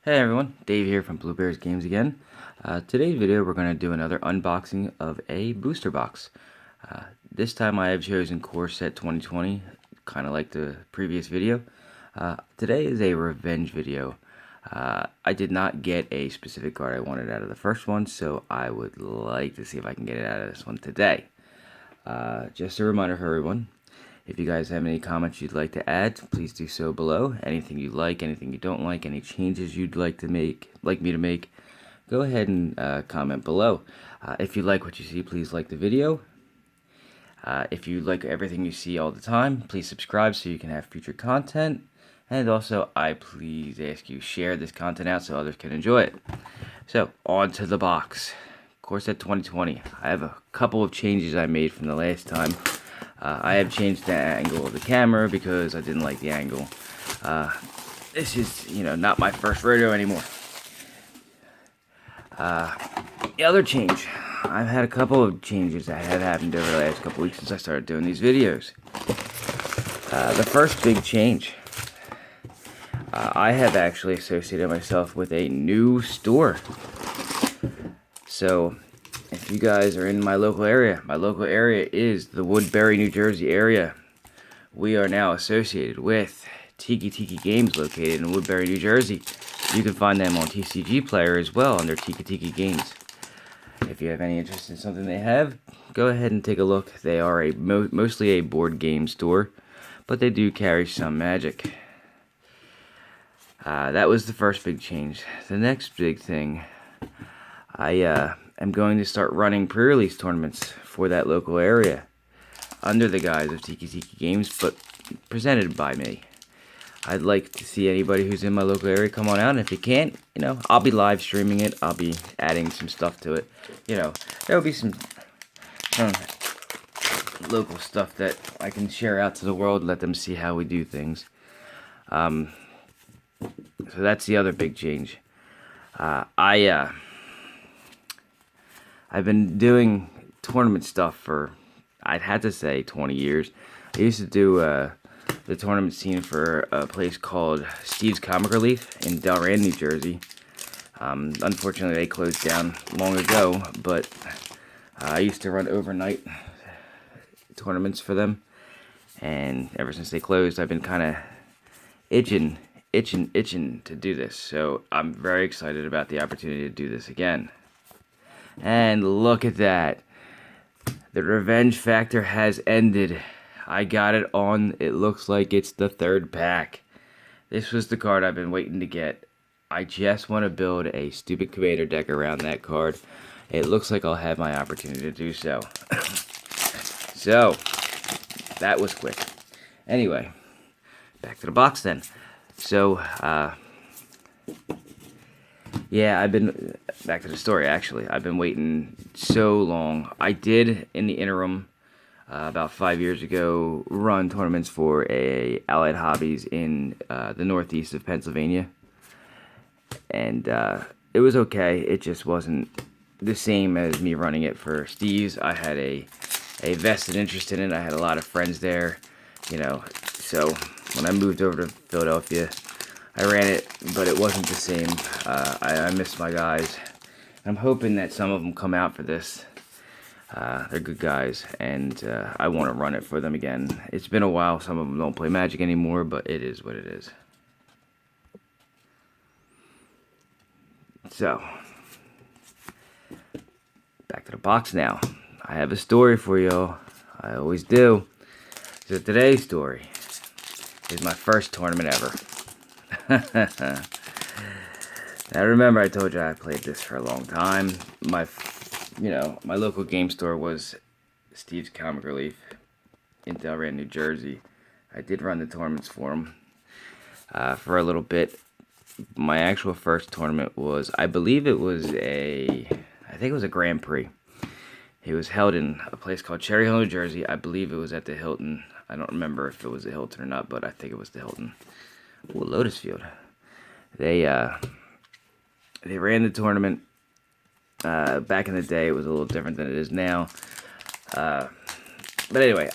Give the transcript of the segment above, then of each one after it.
Hey everyone, Dave here from Blueberries Games again. Today's video we're going to do another unboxing of a booster box. This time I have chosen Core Set 2020, kind of like the previous video. Today is a revenge video. I did not get a specific card I wanted out of the first one, so I would like to see if I can get it out of this one today. Just a reminder for everyone, if you guys have any comments you'd like to add, please do so below. Anything you like, anything you don't like, any changes you'd like me to make, go ahead and comment below. If you like what you see, please like the video. If you like everything you see all the time, please subscribe so you can have future content. And also, I please ask you share this content out so others can enjoy it. So, on to the box. Core Set 2020. I have a couple of changes I made from the last time. I have changed the angle of the camera because I didn't like the angle. This is, not my first rodeo anymore. The other change, I've had a couple of changes that have happened over the last couple weeks since I started doing these videos. The first big change, I have actually associated myself with a new store. So, if you guys are in my local area is the Woodbury, New Jersey area. We are now associated with Mtg Games located in Woodbury, New Jersey. You can find them on TCG Player as well under Mtg Games. If you have any interest in something they have, go ahead and take a look. They are mostly a board game store, but they do carry some Magic. That was the first big change. The next big thing, I'm going to start running pre-release tournaments for that local area under the guise of Mtg Games, but presented by me. I'd like to see anybody who's in my local area come on out, and if you can't, I'll be live streaming it. I'll be adding some stuff to it. There'll be some local stuff that I can share out to the world, let them see how we do things. So that's the other big change. I've been doing tournament stuff for, I'd have to say, 20 years. I used to do the tournament scene for a place called Steve's Comic Relief in Delran, New Jersey. Unfortunately, they closed down long ago, but I used to run overnight tournaments for them. And ever since they closed, I've been kind of itching to do this. So I'm very excited about the opportunity to do this again. And look at that. The revenge factor has ended. I got it on. It looks like it's the third pack. This was the card I've been waiting to get. I just want to build a stupid Commander deck around that card. It looks like I'll have my opportunity to do so. So, that was quick. Anyway, back to the box then. So, yeah, I've been, back to the story actually, I've been waiting so long. I did, in the interim, about 5 years ago, run tournaments for Allied Hobbies in the northeast of Pennsylvania. And it was okay, it just wasn't the same as me running it for Steve's. I had a vested interest in it, I had a lot of friends there, so when I moved over to Philadelphia, I ran it, but it wasn't the same. I missed my guys. I'm hoping that some of them come out for this. They're good guys, and I want to run it for them again. It's been a while. Some of them don't play Magic anymore, but it is what it is. So, back to the box now. I have a story for y'all. I always do. So today's story is my first tournament ever. Now remember, I told you I played this for a long time. My local game store was Steve's Comic Relief in Delran, New Jersey. I did run the tournaments for him for a little bit. My actual first tournament was, I think it was a Grand Prix. It was held in a place called Cherry Hill, New Jersey. I believe it was at the Hilton. I don't remember if it was the Hilton or not, but I think it was the Hilton. Ooh, Lotus Field. They ran the tournament. Back in the day, it was a little different than it is now. But anyway,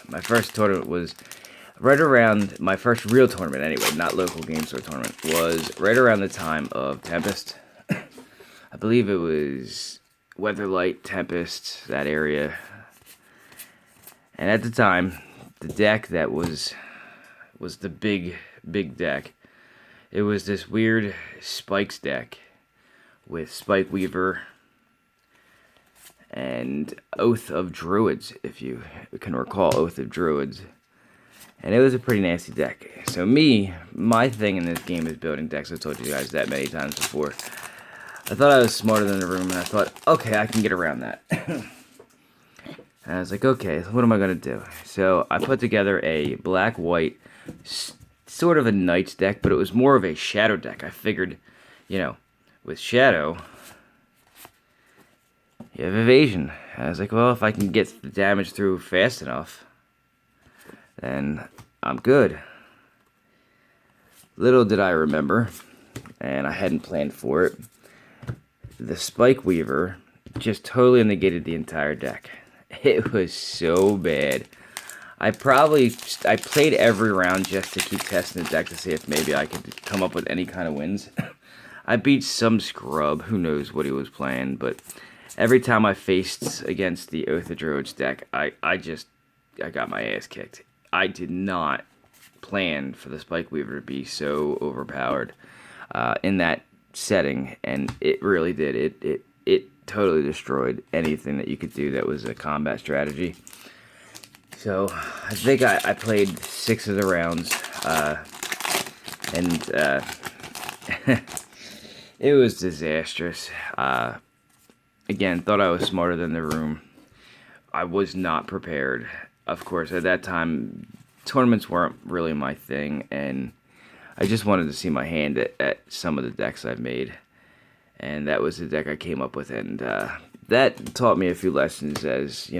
my first tournament was right around my first real tournament, anyway, not local game store tournament, was right around the time of Tempest. I believe it was Weatherlight, Tempest, that area. And at the time, the deck that was the big deck. It was this weird Spikes deck with Spike Weaver and Oath of Druids, if you can recall Oath of Druids. And it was a pretty nasty deck. So my thing in this game is building decks. I've told you guys that many times before. I thought I was smarter than the room, and I thought, okay, I can get around that. And I was like, okay, what am I going to do? So I put together a black-white, sort of a Knights deck, but it was more of a Shadow deck. I figured, with Shadow, you have evasion. I was like, well, if I can get the damage through fast enough, then I'm good. Little did I remember, and I hadn't planned for it, the Spike Weaver just totally negated the entire deck. It was so bad. I played every round just to keep testing the deck to see if maybe I could come up with any kind of wins. I beat some scrub, who knows what he was playing, but every time I faced against the Oath of Druids deck, I got my ass kicked. I did not plan for the Spike Weaver to be so overpowered in that setting, and it really did. It totally destroyed anything that you could do that was a combat strategy. So I think I played 6 of the rounds, and it was disastrous. Again, thought I was smarter than the room. I was not prepared. Of course, at that time, tournaments weren't really my thing, and I just wanted to see my hand at some of the decks I've made. And that was the deck I came up with, and that taught me a few lessons as,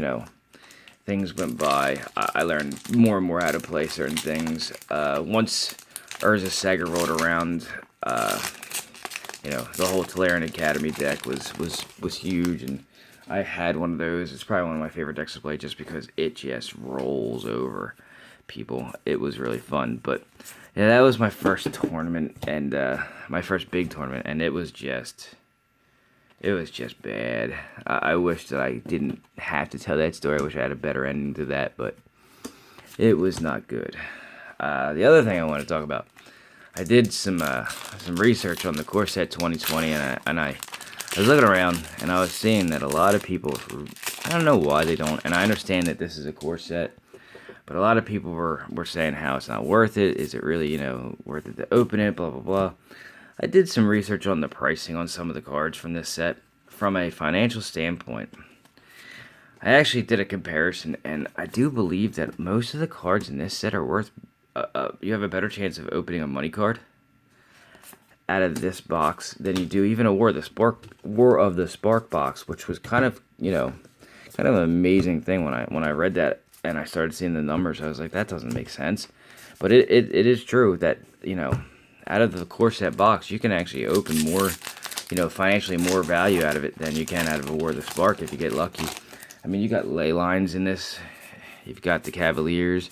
things went by. I learned more and more how to play certain things. Once Urza Saga rolled around, the whole Tolarian Academy deck was huge, and I had one of those. It's probably one of my favorite decks to play just because it just rolls over people. It was really fun, but yeah, that was my first tournament, and my first big tournament, and it was just bad. I wish that I didn't have to tell that story. I wish I had a better ending to that, but it was not good. The other thing I want to talk about, I did some research on the Core Set 2020, and I was looking around, and I was seeing that a lot of people, I don't know why they don't, and I understand that this is a Core Set, but a lot of people were saying how it's not worth it. Is it really, worth it to open it, blah, blah, blah. I did some research on the pricing on some of the cards from this set. From a financial standpoint, I actually did a comparison, and I do believe that most of the cards in this set are worth, you have a better chance of opening a money card out of this box than you do even a War of the Spark box, which was kind of an amazing thing when I read that and I started seeing the numbers. I was like, that doesn't make sense, but it is true that out of the Core Set box you can actually open more, financially more value out of it than you can out of a War of the Spark if you get lucky. I mean, you got ley lines in this, you've got the Cavaliers,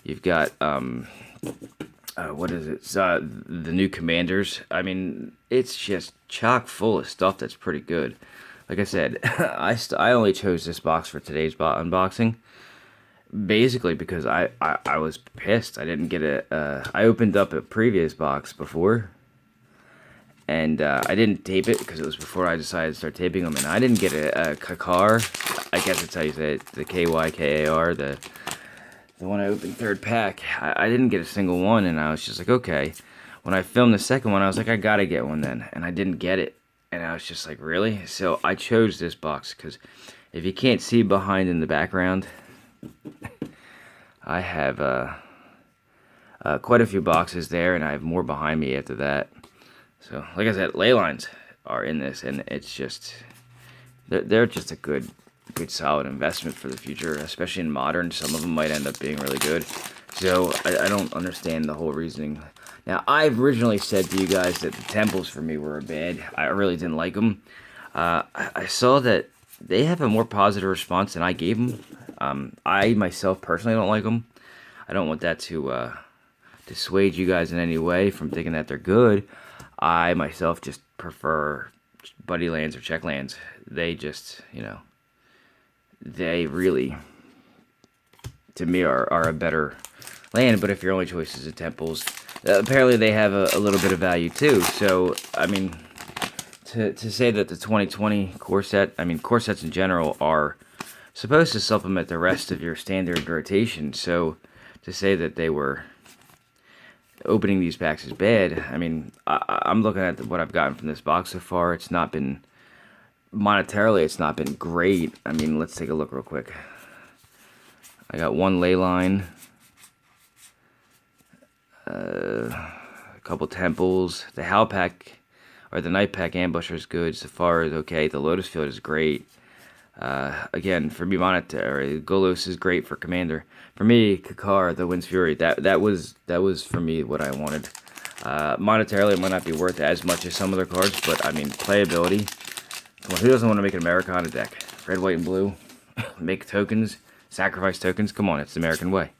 you've got what is it? The new Commanders. I mean, it's just chock full of stuff that's pretty good. Like I said, I only chose this box for today's unboxing, basically because I was pissed. I didn't get I opened up a previous box before, and I didn't tape it because it was before I decided to start taping them, and I didn't get a Kykar. I guess that's how you say it, the Kykar, the one I opened third pack. I didn't get a single one, and I was just like, okay. When I filmed the second one, I was like, I gotta get one then, and I didn't get it, and I was just like, really? So I chose this box because if you can't see behind in the background, I have quite a few boxes there, and I have more behind me after that. So, like I said, ley lines are in this, and it's just they're just a good solid investment for the future, especially in modern. Some of them might end up being really good. So I don't understand the whole reasoning. Now, I originally said to you guys that the temples for me were bad. I really didn't like them. I saw that they have a more positive response than I gave them. I myself personally don't like them. I don't want that to dissuade you guys in any way from thinking that they're good. I myself just prefer buddy lands or check lands. They just, they really, to me, are a better land. But if your only choice is the temples, apparently they have a little bit of value too. So, I mean, to say that the 2020 core set, core sets in general are supposed to supplement the rest of your standard rotation. So, to say that they were opening these packs is bad. I mean, I'm looking at what I've gotten from this box so far. It's not been, monetarily, it's not been great. I mean, let's take a look real quick. I got one ley line, a couple temples. The Howl pack, or the Night pack ambusher is good. Safari is okay. The Lotus Field is great. Again, for me, monetary, Golos is great for commander. For me, Kykar, the Wind's Fury, that was for me what I wanted. Monetarily, it might not be worth as much as some other cards, but I mean, playability. Come on, who doesn't want to make an Americana deck? Red, white, and blue. Make tokens, sacrifice tokens. Come on, it's the American way.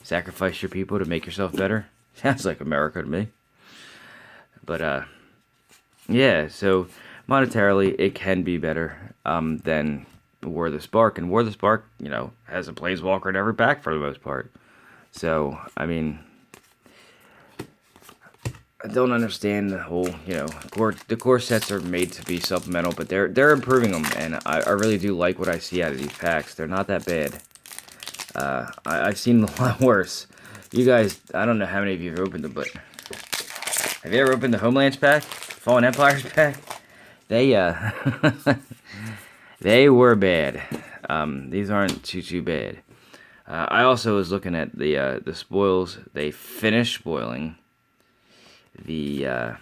Sacrifice your people to make yourself better. Sounds like America to me. But yeah. So monetarily, it can be better than War of the Spark, and War of the Spark, has a Planeswalker in every pack for the most part. So, I mean, I don't understand the whole, the core sets are made to be supplemental, but they're improving them, and I really do like what I see out of these packs. They're not that bad. I've seen a lot worse. You guys, I don't know how many of you have opened them, but have you ever opened the Homelands pack? Fallen Empires pack? They, they were bad. These aren't too bad. I also was looking at the spoils. They finished spoiling the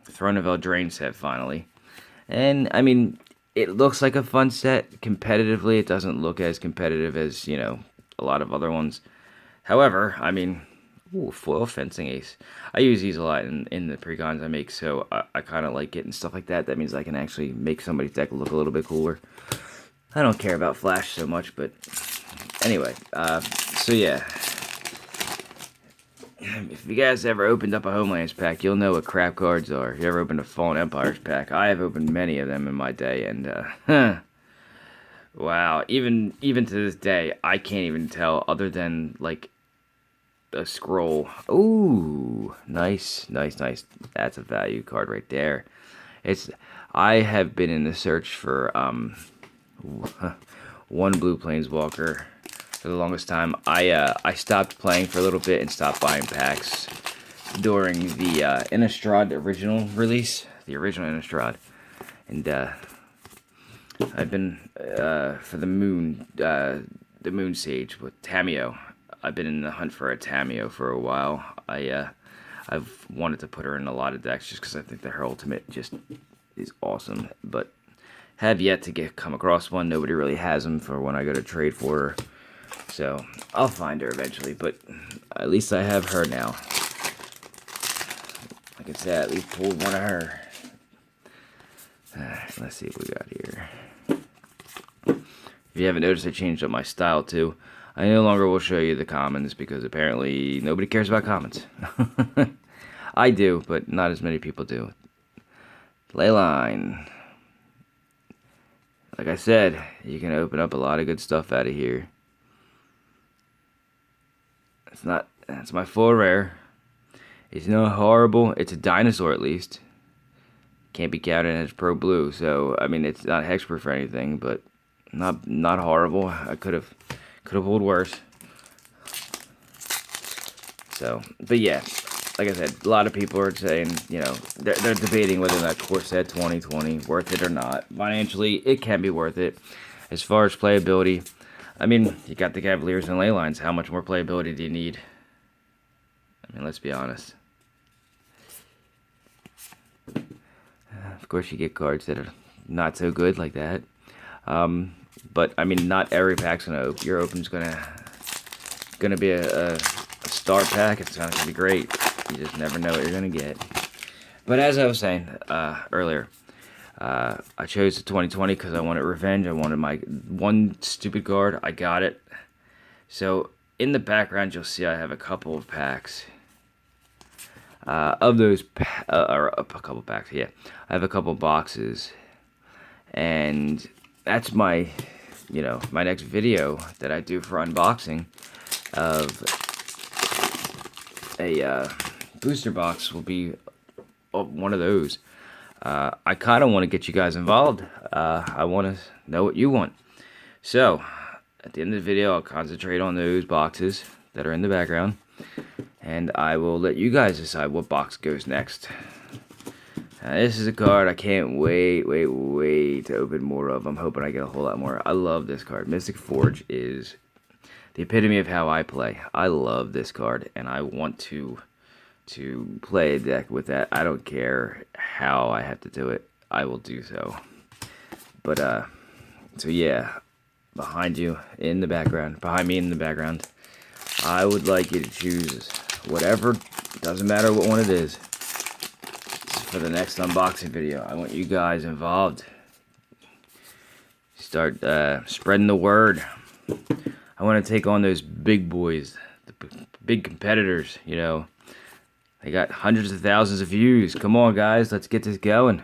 Throne of Eldraine set finally. And, I mean, it looks like a fun set. Competitively, it doesn't look as competitive as, a lot of other ones. However, I mean, ooh, foil fencing ace. I use these a lot in the precons I make, so I kind of like it and stuff like that. That means I can actually make somebody's deck look a little bit cooler. I don't care about flash so much, but anyway, so yeah. If you guys ever opened up a Homelands pack, you'll know what crap cards are. If you ever opened a Fallen Empires pack, I have opened many of them in my day, and wow, even to this day, I can't even tell other than like a scroll. Ooh, nice. That's a value card right there. I have been in the search for one blue Planeswalker for the longest time. I stopped playing for a little bit and stopped buying packs during the Innistrad original release, the original Innistrad, and I've been for the Moon Sage with Tameo. I've been in the hunt for a Tameo for a while. I've wanted to put her in a lot of decks just because I think that her ultimate just is awesome, but have yet to come across one. Nobody really has them for when I go to trade for her, so I'll find her eventually, but at least I have her now. Like I said, at least pulled one of her. Let's see what we got here. If you haven't noticed, I changed up my style too. I no longer will show you the commons because apparently nobody cares about commons. I do, but not as many people do. Leyline. Like I said, you can open up a lot of good stuff out of here. That's my full rare. It's not horrible. It's a dinosaur at least. Can't be counted as pro blue, so I mean it's not hexproof or anything, but not horrible. I could have pulled worse. So, but yeah, like I said, a lot of people are saying, they're debating whether that Core Set 2020 worth it or not. Financially, it can be worth it. As far as playability, I mean, you got the Cavaliers and Leylines. How much more playability do you need? I mean, let's be honest. Of course, you get cards that are not so good like that. But I mean, not every pack's gonna open. Your open's gonna be a star pack. It's not gonna be great. You just never know what you're gonna get. But as I was saying earlier, I chose the 2020 because I wanted revenge. I wanted my one stupid card. I got it. So in the background, you'll see I have a couple of packs. Of those, or a couple packs, yeah. I have a couple boxes. And that's my, my next video that I do for unboxing of a booster box will be one of those. I kind of want to get you guys involved. I want to know what you want. So, at the end of the video, I'll concentrate on those boxes that are in the background. And I will let you guys decide what box goes next. This is a card I can't wait to open more of. I'm hoping I get a whole lot more. I love this card. Mystic Forge is the epitome of how I play. I love this card, and I want to play a deck with that. I don't care how I have to do it. I will do so. But, so yeah, behind you in the background, behind me in the background, I would like you to choose whatever, doesn't matter what one it is. For the next unboxing video, I want you guys involved. Start spreading the word. I want to take on those big boys, the big competitors, They got hundreds of thousands of views. Come on, guys, let's get this going.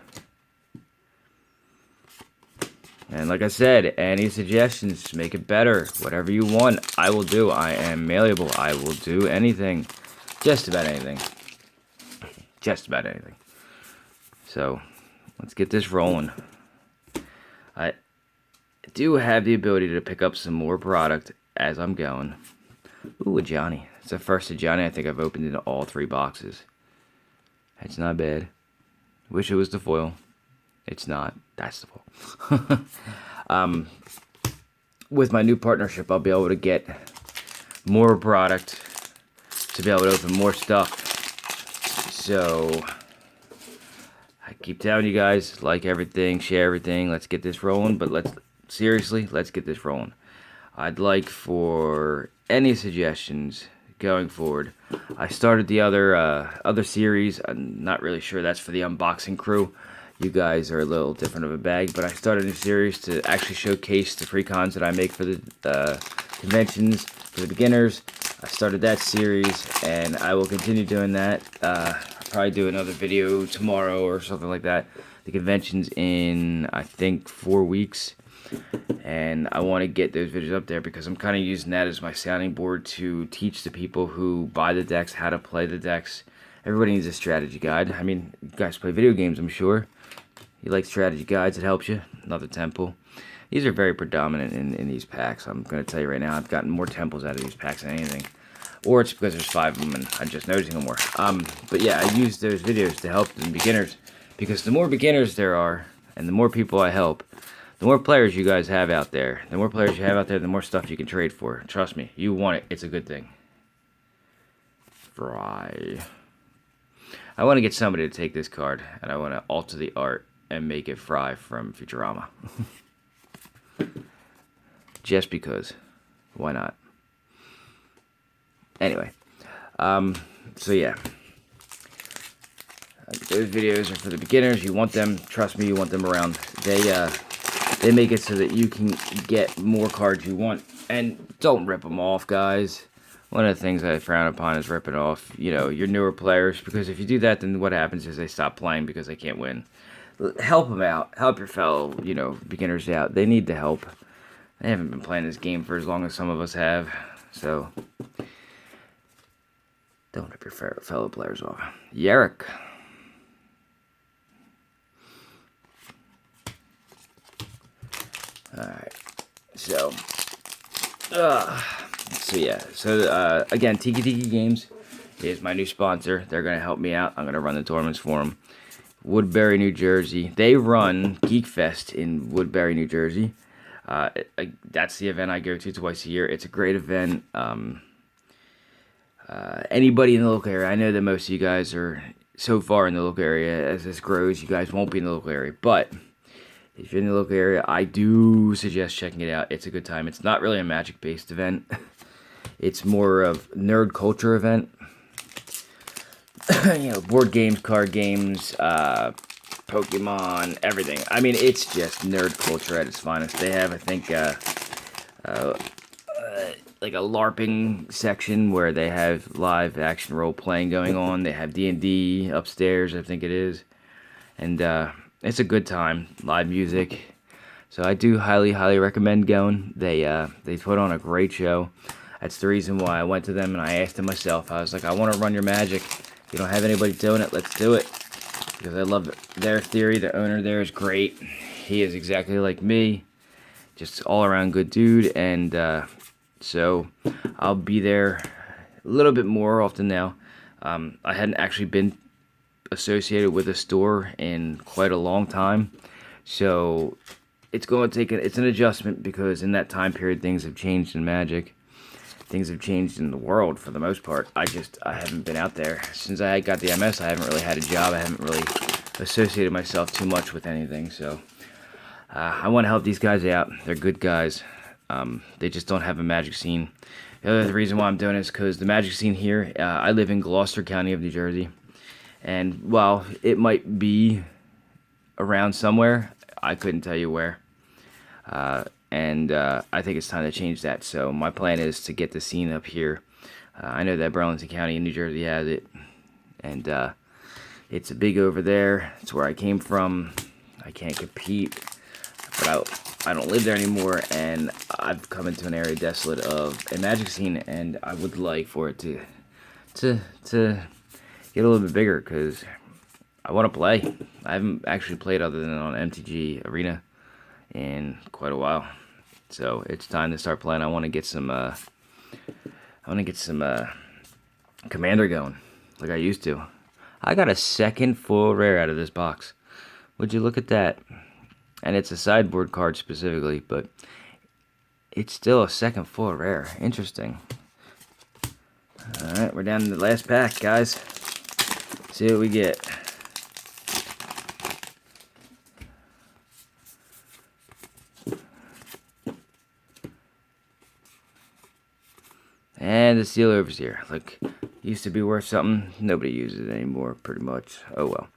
And like I said, any suggestions, make it better. Whatever you want, I will do. I am malleable. I will do anything. Just about anything. Just about anything. So, let's get this rolling. I do have the ability to pick up some more product as I'm going. Ooh, a Johnny. It's the first of Johnny I think I've opened in all 3 boxes. That's not bad. Wish it was the foil. It's not. That's the foil. With my new partnership, I'll be able to get more product to be able to open more stuff. So, I keep telling you guys, like everything, share everything, let's get this rolling, but let's get this rolling. I'd like for any suggestions going forward. I started the other series. I'm not really sure that's for the unboxing crew. You guys are a little different of a bag, but I started a series to actually showcase the free cons that I make for the conventions for the beginners. I started that series, and I will continue doing that. I'll probably do another video tomorrow or something like that. The convention's in, I think, 4 weeks. And I want to get those videos up there because I'm kind of using that as my sounding board to teach the people who buy the decks how to play the decks. Everybody needs a strategy guide. I mean, you guys play video games, I'm sure. You like strategy guides, it helps you. Another temple. These are very predominant in these packs. I'm going to tell you right now, I've gotten more temples out of these packs than anything. Or it's because there's 5 of them and I'm just noticing them more. But yeah, I use those videos to help the beginners. Because the more beginners there are, and the more people I help, the more players you guys have out there. The more players you have out there, the more stuff you can trade for. Trust me, you want it. It's a good thing. Fry. I want to get somebody to take this card, and I want to alter the art and make it Fry from Futurama. Just because. Why not? Anyway. So yeah. Those videos are for the beginners. You want them. Trust me, you want them around. They make it so that you can get more cards you want. And don't rip them off, guys. One of the things I frown upon is ripping off, your newer players. Because if you do that, then what happens is they stop playing because they can't win. Help them out. Help your fellow, beginners out. They need the help. They haven't been playing this game for as long as some of us have. So, don't rip your fellow players off. Yarrick. Alright, so yeah, again, Tiki Games is my new sponsor. They're going to help me out. I'm going to run the tournaments for them. Woodbury, New Jersey. They run Geek Fest in Woodbury, New Jersey. That's the event I go to twice a year. It's a great event. Anybody in the local area, I know that most of you guys are so far in the local area. As this grows, you guys won't be in the local area, but if you're in the local area, I do suggest checking it out. It's a good time. It's not really a Magic-based event. It's more of nerd culture event. Board games, card games, Pokemon, everything. I mean, it's just nerd culture at its finest. They have, I think, like a LARPing section where they have live action role playing going on. They have D&D upstairs, I think it is, and it's a good time. Live music, so I do highly recommend going. They put on a great show. That's the reason why I went to them, and I asked them myself. I was like, I want to run your magic. If you don't have anybody doing it, let's do it, because I love their theory. The owner there is great. He is exactly like me, just all around good dude, and so I'll be there a little bit more often now. I hadn't actually been associated with a store in quite a long time, so it's going to take it's an adjustment, because in that time period things have changed in Magic. Things have changed in the world for the most part. I haven't been out there since I got the MS. I haven't really had a job. I haven't really associated myself too much with anything, so I want to help these guys out. They're good guys. They just don't have a Magic scene. The other reason why I'm doing it is because the Magic scene here, I live in Gloucester County of New Jersey, and while it might be around somewhere, I couldn't tell you where. And I think it's time to change that. So my plan is to get the scene up here. I know that Burlington County in New Jersey has it, and it's big over there. It's where I came from. I can't compete, but I don't live there anymore, and I've come into an area desolate of a Magic scene, and I would like for it to get a little bit bigger, because I want to play. I haven't actually played other than on MTG Arena in quite a while, so it's time to start playing. I want to get some Commander going like I used to. I got a second full rare out of this box. Would you look at that? And it's a sideboard card specifically, but it's still a second full rare. Interesting. Alright, we're down to the last pack, guys. See what we get. And the seal overs here. Look, used to be worth something. Nobody uses it anymore, pretty much. Oh well.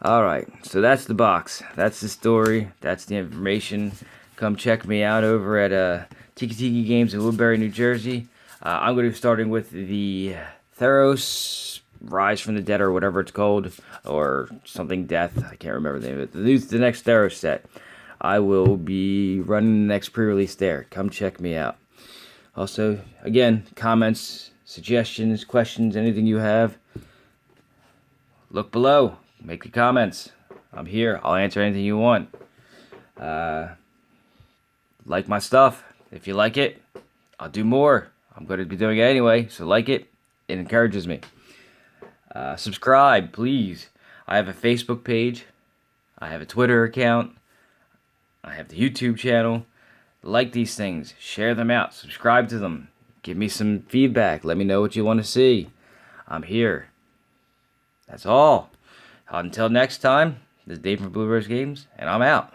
Alright, so that's the box. That's the story. That's the information. Come check me out over at Tiki Games in Woodbury, New Jersey. I'm going to be starting with the Theros Rise from the Dead, or whatever it's called, or something Death. I can't remember the name of it. The next Theros set. I will be running the next pre-release there. Come check me out. Also, again, comments, suggestions, questions, anything you have, look below. Make your comments. I'm here. I'll answer anything you want. Like my stuff. If you like it, I'll do more. I'm going to be doing it anyway, so like it. It encourages me. Subscribe, please. I have a Facebook page. I have a Twitter account. I have the YouTube channel. Like these things. Share them out. Subscribe to them. Give me some feedback. Let me know what you want to see. I'm here. That's all. Until next time, this is Dave from Blueberry Games, and I'm out.